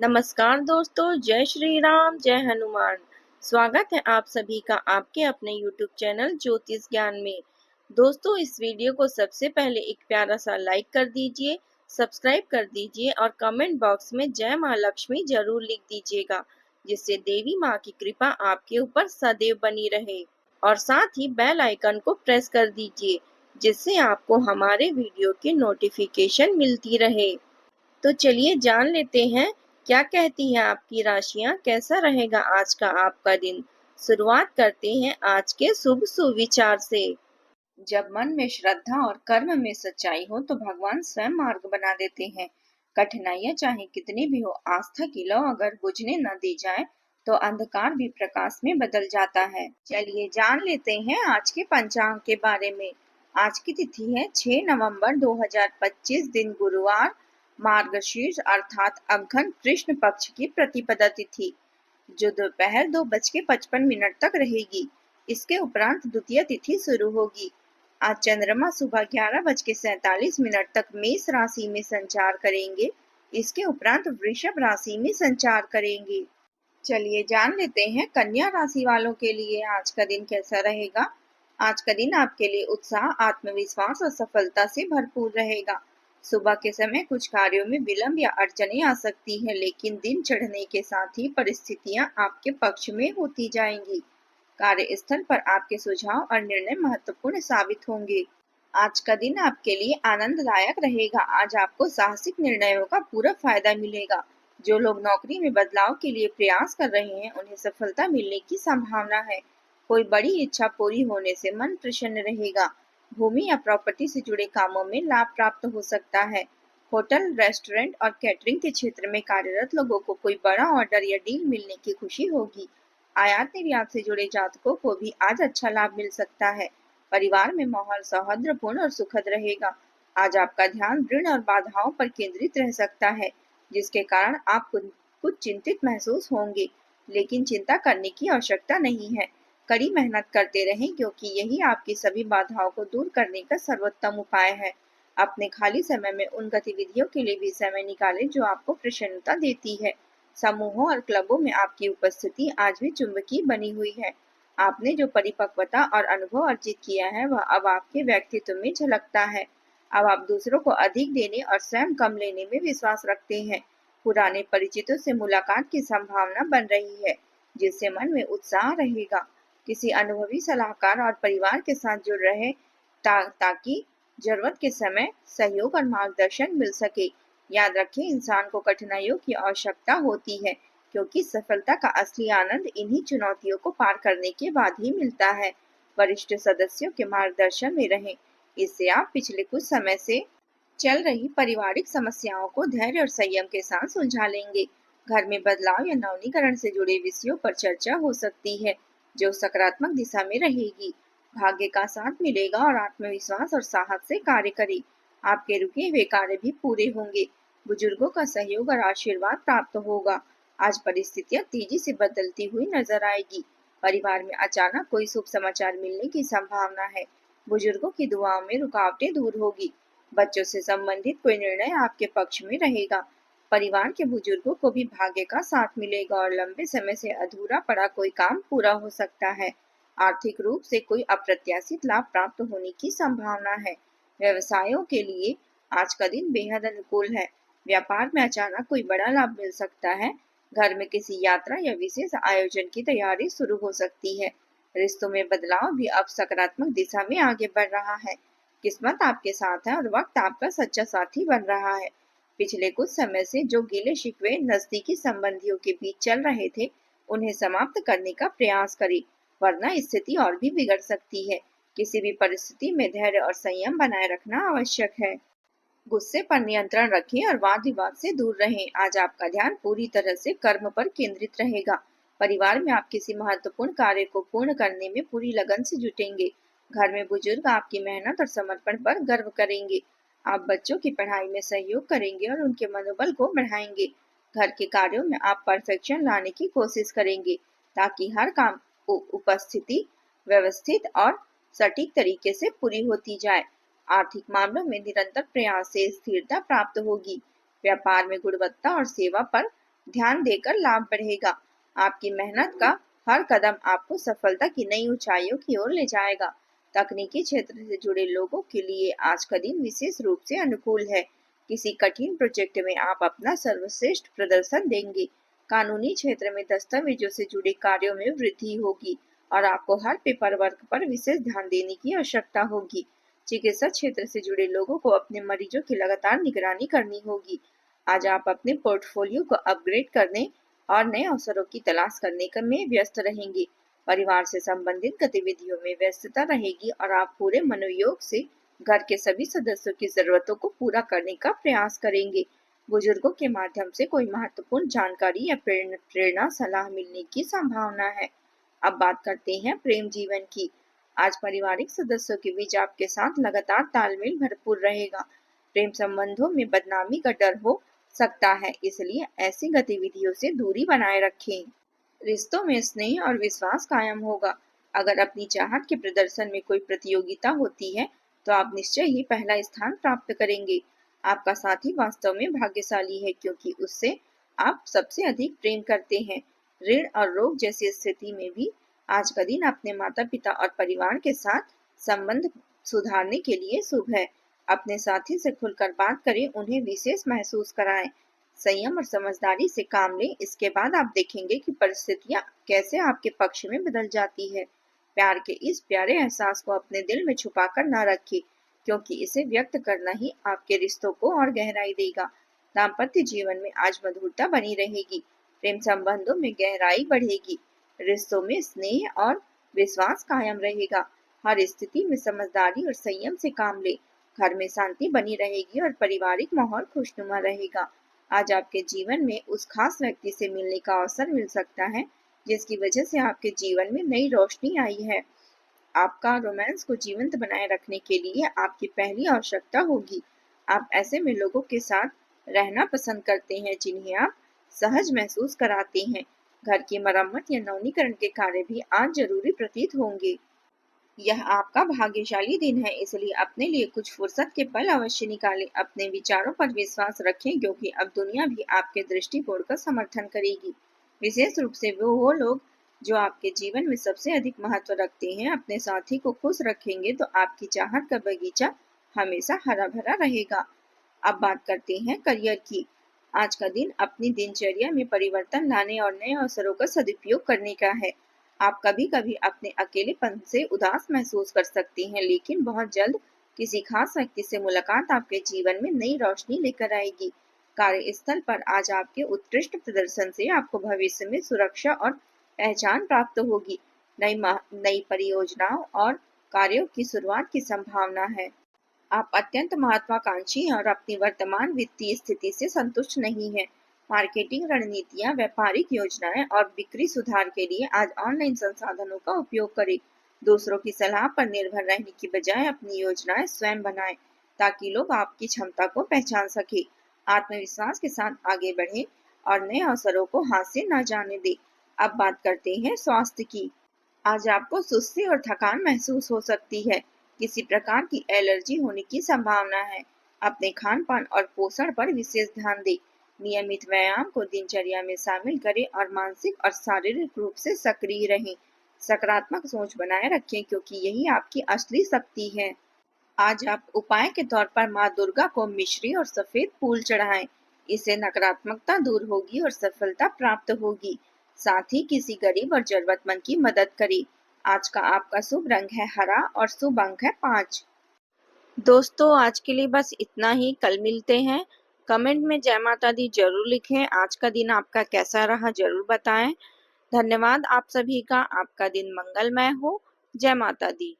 नमस्कार दोस्तों, जय श्री राम, जय हनुमान। स्वागत है आप सभी का आपके अपने YouTube चैनल ज्योतिष ज्ञान में। दोस्तों, इस वीडियो को सबसे पहले एक प्यारा सा लाइक कर दीजिए, सब्सक्राइब कर दीजिए और कमेंट बॉक्स में जय माँ लक्ष्मी जरूर लिख दीजिएगा, जिससे देवी माँ की कृपा आपके ऊपर सदैव बनी रहे। और साथ ही बेल आइकन को प्रेस कर दीजिए, जिससे आपको हमारे वीडियो की नोटिफिकेशन मिलती रहे। तो चलिए जान लेते हैं क्या कहती हैं आपकी राशियां, कैसा रहेगा आज का आपका दिन। शुरुआत करते हैं आज के शुभ सुविचार से। जब मन में श्रद्धा और कर्म में सच्चाई हो तो भगवान स्वयं मार्ग बना देते हैं। कठिनाइयां चाहे कितनी भी हो, आस्था की लौ अगर बुझने न दी जाए तो अंधकार भी प्रकाश में बदल जाता है। चलिए जान लेते हैं आज के पंचांग के बारे में। आज की तिथि है 6 नवंबर 2025, दिन गुरुवार, मार्गशीर्ष अर्थात अघ्न कृष्ण पक्ष की प्रतिपदा तिथि, जो दोपहर 2:55 तक रहेगी। इसके उपरांत द्वितीय तिथि शुरू होगी। आज चंद्रमा सुबह 11:47 तक मेष राशि में संचार करेंगे। इसके उपरांत वृषभ राशि में संचार करेंगे। चलिए जान लेते हैं कन्या राशि वालों के लिए आज का दिन कैसा रहेगा। आज का दिन आपके लिए उत्साह, आत्मविश्वास और सफलता से भरपूर रहेगा। सुबह के समय कुछ कार्यों में विलंब या अड़चनें आ सकती हैं, लेकिन दिन चढ़ने के साथ ही परिस्थितियां आपके पक्ष में होती जाएंगी। कार्यस्थल पर आपके सुझाव और निर्णय महत्वपूर्ण साबित होंगे। आज का दिन आपके लिए आनंददायक रहेगा। आज आपको साहसिक निर्णयों का पूरा फायदा मिलेगा। जो लोग नौकरी में बदलाव के लिए प्रयास कर रहे हैं, उन्हें सफलता मिलने की संभावना है। कोई बड़ी इच्छा पूरी होने से मन प्रसन्न रहेगा। भूमि या प्रॉपर्टी से जुड़े कामों में लाभ प्राप्त हो सकता है। होटल, रेस्टोरेंट और कैटरिंग के क्षेत्र में कार्यरत लोगों को कोई बड़ा ऑर्डर या डील मिलने की खुशी होगी। आयात निर्यात से जुड़े जातकों को भी आज अच्छा लाभ मिल सकता है। परिवार में माहौल सौहार्दपूर्ण और सुखद रहेगा। आज आपका ध्यान ऋण और बाधाओं पर केंद्रित रह सकता है, जिसके कारण आप कुछ चिंतित महसूस होंगे, लेकिन चिंता करने की आवश्यकता नहीं है। कड़ी मेहनत करते रहें, क्योंकि यही आपकी सभी बाधाओं को दूर करने का सर्वोत्तम उपाय है। अपने खाली समय में उन गतिविधियों के लिए भी समय निकालें जो आपको प्रसन्नता देती है। समूहों और क्लबों में आपकी उपस्थिति आज भी चुंबकीय बनी हुई है। आपने जो परिपक्वता और अनुभव अर्जित किया है, वह अब आपके व्यक्तित्व में झलकता है। अब आप दूसरों को अधिक देने और स्वयं कम लेने में विश्वास रखते हैं। पुराने परिचितों से मुलाकात की संभावना बन रही है, जिससे मन में उत्साह रहेगा। किसी अनुभवी सलाहकार और परिवार के साथ जुड़ रहे ताकि जरूरत के समय सहयोग और मार्गदर्शन मिल सके। याद रखें, इंसान को कठिनाइयों की आवश्यकता होती है, क्योंकि सफलता का असली आनंद इन्हीं चुनौतियों को पार करने के बाद ही मिलता है। वरिष्ठ सदस्यों के मार्गदर्शन में रहें, इससे आप पिछले कुछ समय से चल रही पारिवारिक समस्याओं को धैर्य और संयम के साथ सुलझा लेंगे। घर में बदलाव या नवीनीकरण से जुड़े विषयों पर चर्चा हो सकती है, जो सकारात्मक दिशा में रहेगी। भाग्य का साथ मिलेगा और आत्मविश्वास और साहस से कार्य करें। आपके रुके हुए कार्य भी पूरे होंगे। बुजुर्गों का सहयोग और आशीर्वाद प्राप्त होगा। आज परिस्थितियां तेजी से बदलती हुई नजर आएगी। परिवार में अचानक कोई शुभ समाचार मिलने की संभावना है। बुजुर्गों की दुआओं में रुकावटें दूर होगी। बच्चों से संबंधित कोई निर्णय आपके पक्ष में रहेगा। परिवार के बुजुर्गों को भी भाग्य का साथ मिलेगा और लंबे समय से अधूरा पड़ा कोई काम पूरा हो सकता है। आर्थिक रूप से कोई अप्रत्याशित लाभ प्राप्त होने की संभावना है। व्यवसायों के लिए आज का दिन बेहद अनुकूल है। व्यापार में अचानक कोई बड़ा लाभ मिल सकता है। घर में किसी यात्रा या विशेष आयोजन की तैयारी शुरू हो सकती है। रिश्तों में बदलाव भी अब सकारात्मक दिशा में आगे बढ़ रहा है। किस्मत आपके साथ है और वक्त आपका सच्चा साथी बन रहा है। पिछले कुछ समय से जो गिले शिकवे नजदीकी संबंधियों के बीच चल रहे थे, उन्हें समाप्त करने का प्रयास करें, वरना स्थिति और भी बिगड़ सकती है। किसी भी परिस्थिति में धैर्य और संयम बनाए रखना आवश्यक है। गुस्से पर नियंत्रण रखें और वाद विवाद से दूर रहें। आज आपका ध्यान पूरी तरह से कर्म पर केंद्रित रहेगा। परिवार में आप किसी महत्वपूर्ण कार्य को पूर्ण करने में पूरी लगन से जुटेंगे। घर में बुजुर्ग आपकी मेहनत और समर्पण पर गर्व करेंगे। आप बच्चों की पढ़ाई में सहयोग करेंगे और उनके मनोबल को बढ़ाएंगे। घर के कार्यों में आप परफेक्शन लाने की कोशिश करेंगे, ताकि हर काम उपस्थिति व्यवस्थित और सटीक तरीके से पूरी होती जाए। आर्थिक मामलों में निरंतर प्रयास से स्थिरता प्राप्त होगी। व्यापार में गुणवत्ता और सेवा पर ध्यान देकर लाभ बढ़ेगा। आपकी मेहनत का हर कदम आपको सफलता की नई ऊंचाइयों की ओर ले जाएगा। तकनीकी क्षेत्र से जुड़े लोगों के लिए आज का दिन विशेष रूप से अनुकूल है। किसी कठिन प्रोजेक्ट में आप अपना सर्वश्रेष्ठ प्रदर्शन देंगे। कानूनी क्षेत्र में दस्तावेजों से जुड़े कार्यों में वृद्धि होगी और आपको हर पेपर वर्क पर विशेष ध्यान देने की आवश्यकता होगी। चिकित्सा क्षेत्र से जुड़े लोगों को अपने मरीजों की लगातार निगरानी करनी होगी। आज आप अपने पोर्टफोलियो को अपग्रेड करने और नए अवसरों की तलाश करने में व्यस्त रहेंगे। परिवार से संबंधित गतिविधियों में व्यस्तता रहेगी और आप पूरे मनोयोग से घर के सभी सदस्यों की जरूरतों को पूरा करने का प्रयास करेंगे। बुजुर्गों के माध्यम से कोई महत्वपूर्ण जानकारी या प्रेरणा सलाह मिलने की संभावना है। अब बात करते हैं प्रेम जीवन की। आज पारिवारिक सदस्यों के बीच आपके साथ लगातार तालमेल भरपूर रहेगा। प्रेम संबंधों में बदनामी का डर हो सकता है, इसलिए ऐसी गतिविधियों से दूरी बनाए रखें। रिश्तों में स्नेह और विश्वास कायम होगा। अगर अपनी चाहत के प्रदर्शन में कोई प्रतियोगिता होती है तो आप निश्चय ही पहला स्थान प्राप्त करेंगे। आपका साथी वास्तव में भाग्यशाली है क्योंकि उससे आप सबसे अधिक प्रेम करते हैं। ऋण और रोग जैसी स्थिति में भी आज का दिन अपने माता पिता और परिवार के साथ संबंध सुधारने के लिए शुभ है। अपने साथी से खुलकर बात करें, उन्हें विशेष महसूस कराएं। संयम और समझदारी से काम लें, इसके बाद आप देखेंगे कि परिस्थितियां कैसे आपके पक्ष में बदल जाती है। प्यार के इस प्यारे एहसास को अपने दिल में छुपाकर न रखें, क्योंकि इसे व्यक्त करना ही आपके रिश्तों को और गहराई देगा। दाम्पत्य जीवन में आज मधुरता बनी रहेगी। प्रेम संबंधों में गहराई बढ़ेगी। रिश्तों में स्नेह और विश्वास कायम रहेगा। हर स्थिति में समझदारी और संयम से काम ले। घर में शांति बनी रहेगी और पारिवारिक माहौल खुशनुमा रहेगा। आज आपके जीवन में उस खास व्यक्ति से मिलने का अवसर मिल सकता है जिसकी वजह से आपके जीवन में नई रोशनी आई है। आपका रोमांस को जीवंत बनाए रखने के लिए आपकी पहली आवश्यकता होगी। आप ऐसे में लोगों के साथ रहना पसंद करते हैं जिन्हें आप सहज महसूस कराते हैं। घर की मरम्मत या नवीनीकरण के कार्य भी आज जरूरी प्रतीत होंगे। यह आपका भाग्यशाली दिन है, इसलिए अपने लिए कुछ फुर्सत के पल अवश्य निकालें। अपने विचारों पर विश्वास रखें क्योंकि अब दुनिया भी आपके दृष्टिकोण का समर्थन करेगी। विशेष रूप से वो लोग जो आपके जीवन में सबसे अधिक महत्व रखते हैं अपने साथी को खुश रखेंगे तो आपकी चाहत का बगीचा हमेशा हरा भरा रहेगा। अब बात करते हैं करियर की। आज का दिन अपनी दिनचर्या में परिवर्तन लाने और नए अवसरों का सदुपयोग करने का है। आप कभी कभी अपने अकेलेपन से उदास महसूस कर सकती हैं, लेकिन बहुत जल्द किसी खास व्यक्ति से मुलाकात आपके जीवन में नई रोशनी लेकर आएगी। कार्यस्थल पर आज आपके उत्कृष्ट प्रदर्शन से आपको भविष्य में सुरक्षा और पहचान प्राप्त होगी। नई परियोजनाओं और कार्यों की शुरुआत की संभावना है। आप अत्यंत महत्वाकांक्षी हैं और अपनी वर्तमान वित्तीय स्थिति से संतुष्ट नहीं हैं। मार्केटिंग रणनीतियां, व्यापारिक योजनाएं और बिक्री सुधार के लिए आज ऑनलाइन संसाधनों का उपयोग करें। दूसरों की सलाह पर निर्भर रहने की बजाय अपनी योजनाएं स्वयं बनाएं ताकि लोग आपकी क्षमता को पहचान सके। आत्मविश्वास के साथ आगे बढ़ें और नए अवसरों को हाथ से न जाने दें। अब बात करते हैं स्वास्थ्य की। आज आपको सुस्ती और थकान महसूस हो सकती है। किसी प्रकार की एलर्जी होने की संभावना है। अपने खान पान और पोषण पर विशेष ध्यान दें। नियमित व्यायाम को दिनचर्या में शामिल करें और मानसिक और शारीरिक रूप से सक्रिय रहें। सकारात्मक सोच बनाए रखें क्योंकि यही आपकी असली शक्ति है। आज आप उपाय के तौर पर माँ दुर्गा को मिश्री और सफेद फूल चढ़ाएं। इससे नकारात्मकता दूर होगी और सफलता प्राप्त होगी। साथ ही किसी गरीब और जरूरतमंद की मदद करें। आज का आपका शुभ रंग है हरा और शुभ अंक है 5। दोस्तों, आज के लिए बस इतना ही। कल मिलते हैं। कमेंट में जय माता दी जरूर लिखें। आज का दिन आपका कैसा रहा जरूर बताएं। धन्यवाद आप सभी का। आपका दिन मंगलमय हो। जय माता दी।